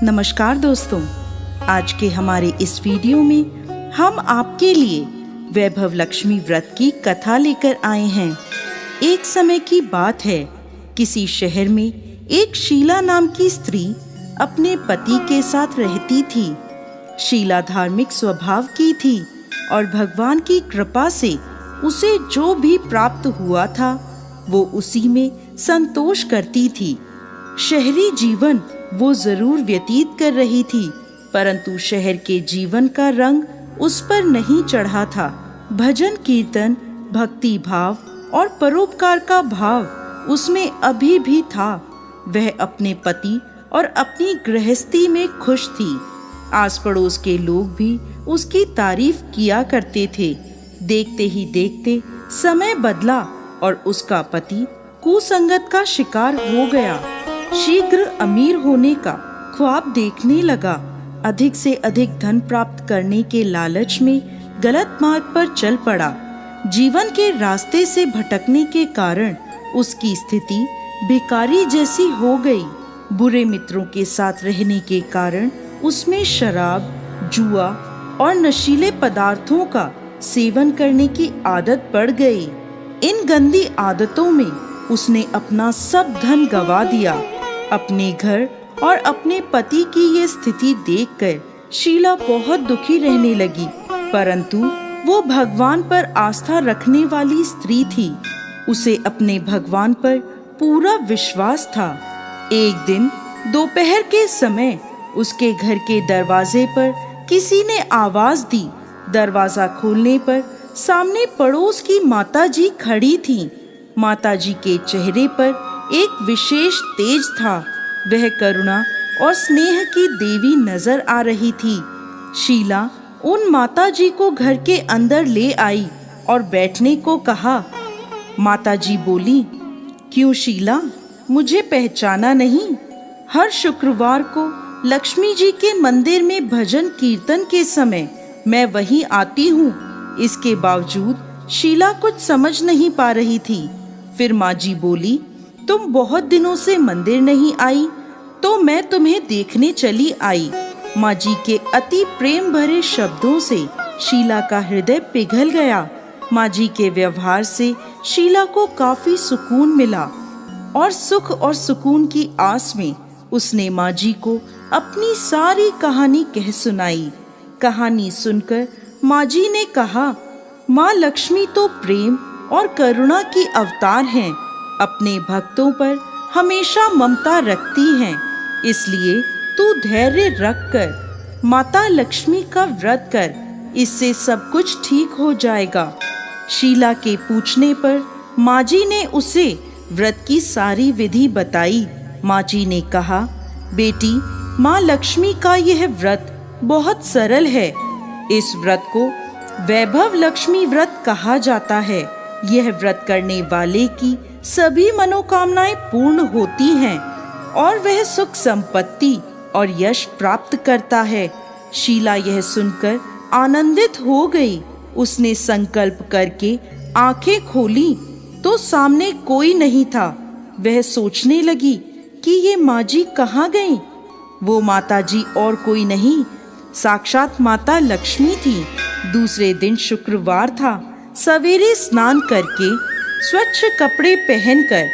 नमस्कार दोस्तों, आज के हमारे इस वीडियो में हम आपके लिए वैभव लक्ष्मी व्रत की कथा लेकर आए हैं। एक समय की बात है, किसी शहर में एक शीला नाम की स्त्री अपने पति के साथ रहती थी। शीला धार्मिक स्वभाव की थी और भगवान की कृपा से उसे जो भी प्राप्त हुआ था वो उसी में संतोष करती थी। शहरी जीवन वो जरूर व्यतीत कर रही थी, परंतु शहर के जीवन का रंग उस पर नहीं चढ़ा था। भजन कीर्तन, भक्ति भाव और परोपकार का भाव उसमें अभी भी था। वह अपने पति और अपनी गृहस्थी में खुश थी। आस पड़ोस के लोग भी उसकी तारीफ किया करते थे। देखते ही देखते समय बदला और उसका पति कुसंगत का शिकार हो गया। शीघ्र अमीर होने का ख्वाब देखने लगा। अधिक से अधिक धन प्राप्त करने के लालच में गलत मार्ग पर चल पड़ा। जीवन के रास्ते से भटकने के कारण उसकी स्थिति भिखारी जैसी हो गई। बुरे मित्रों के साथ रहने के कारण उसमें शराब, जुआ और नशीले पदार्थों का सेवन करने की आदत पड़ गई। इन गंदी आदतों में उसने अपना सब धन गंवा दिया। अपने घर और अपने पति की ये स्थिति देखकर शीला बहुत दुखी रहने लगी, परंतु वो भगवान पर आस्था रखने वाली स्त्री थी। उसे अपने भगवान पर पूरा विश्वास था। एक दिन दोपहर के समय उसके घर के दरवाजे पर किसी ने आवाज दी। दरवाजा खोलने पर सामने पड़ोस की माताजी खड़ी थीं। माताजी के चेहरे पर एक विशेष तेज था। वह करुणा और स्नेह की देवी नजर आ रही थी। शीला उन माताजी को घर के अंदर ले आई और बैठने को कहा। माताजी बोली, क्यों शीला, मुझे पहचाना नहीं? हर शुक्रवार को लक्ष्मी जी के मंदिर में भजन कीर्तन के समय मैं वहीं आती हूँ। इसके बावजूद शीला कुछ समझ नहीं पा रही थी। फिर माँ जी बोली, तुम बहुत दिनों से मंदिर नहीं आई तो मैं तुम्हें देखने चली आई। माँ जी के अति प्रेम भरे शब्दों से शीला का हृदय पिघल गया। माँ जी के व्यवहार से शीला को काफी सुकून मिला और सुख और सुकून की आस में उसने माँ जी को अपनी सारी कहानी कह सुनाई। कहानी सुनकर माँ जी ने कहा, माँ लक्ष्मी तो प्रेम और करुणा की अवतार हैं। अपने भक्तों पर हमेशा ममता रखती हैं। इसलिए तू धैर्य रख कर माता लक्ष्मी का व्रत कर, इससे सब कुछ ठीक हो जाएगा। शीला के पूछने पर माँ जी ने उसे व्रत की सारी विधि बताई। माँ जी ने कहा, बेटी, माँ लक्ष्मी का यह व्रत बहुत सरल है। इस व्रत को वैभव लक्ष्मी व्रत कहा जाता है। यह व्रत करने वाले की सभी मनोकामनाएं पूर्ण होती हैं और वह सुख संपत्ति और यश प्राप्त करता है। शीला यह सुनकर आनंदित हो गई। उसने संकल्प करके आंखें खोली तो सामने कोई नहीं था। वह सोचने लगी कि ये माँ जी कहाँ गईं? वो माता जी और कोई नहीं, साक्षात माता लक्ष्मी थी। दूसरे दिन शुक्रवार था। सवेरे स्नान करके स्वच्छ कपड़े पहनकर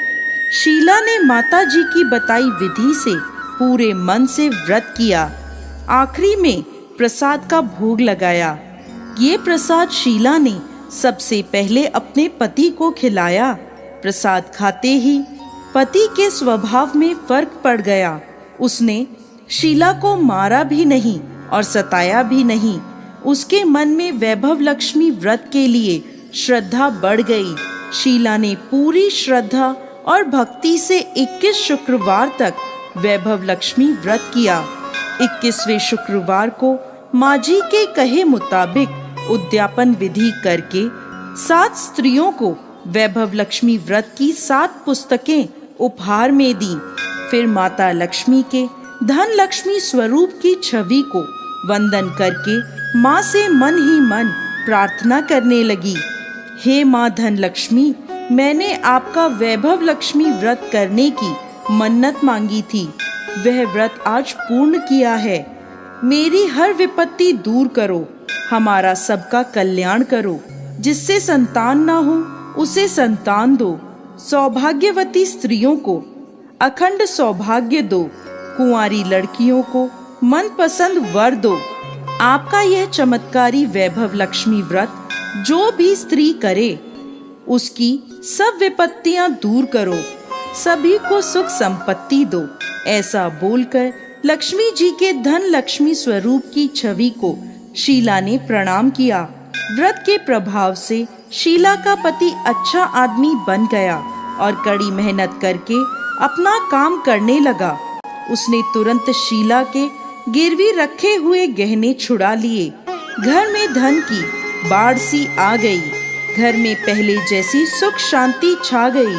शीला ने माता जी की बताई विधि से पूरे मन से व्रत किया। आखिरी में प्रसाद का भोग लगाया। ये प्रसाद शीला ने सबसे पहले अपने पति को खिलाया। प्रसाद खाते ही पति के स्वभाव में फर्क पड़ गया। उसने शीला को मारा भी नहीं और सताया भी नहीं। उसके मन में वैभव लक्ष्मी व्रत के लिए श्रद्धा बढ़ गई। शीला ने पूरी श्रद्धा और भक्ति से 21 शुक्रवार तक वैभव लक्ष्मी व्रत किया। 21वें शुक्रवार को माँ जी के कहे मुताबिक उद्यापन विधि करके 7 स्त्रियों को वैभव लक्ष्मी व्रत की 7 पुस्तकें उपहार में दी। फिर माता लक्ष्मी के धन लक्ष्मी स्वरूप की छवि को वंदन करके माँ से मन ही मन प्रार्थना करने लगी, हे माँ धन लक्ष्मी, मैंने आपका वैभव लक्ष्मी व्रत करने की मन्नत मांगी थी। वह व्रत आज पूर्ण किया है। मेरी हर विपत्ति दूर करो, हमारा सबका कल्याण करो। जिससे संतान ना हो उसे संतान दो। सौभाग्यवती स्त्रियों को अखंड सौभाग्य दो। कुंवारी लड़कियों को मनपसंद वर दो। आपका यह चमत्कारी वैभव लक्ष्मी व्रत जो भी स्त्री करे उसकी सब विपत्तियां दूर करो, सभी को सुख संपत्ति दो। ऐसा बोलकर लक्ष्मी जी के धन लक्ष्मी स्वरूप की छवि को शीला ने प्रणाम किया। व्रत के प्रभाव से शीला का पति अच्छा आदमी बन गया और कड़ी मेहनत करके अपना काम करने लगा। उसने तुरंत शीला के गिरवी रखे हुए गहने छुड़ा लिए। घर में धन की बाढ़ सी आ गई। घर में पहले जैसी सुख शांति छा गई।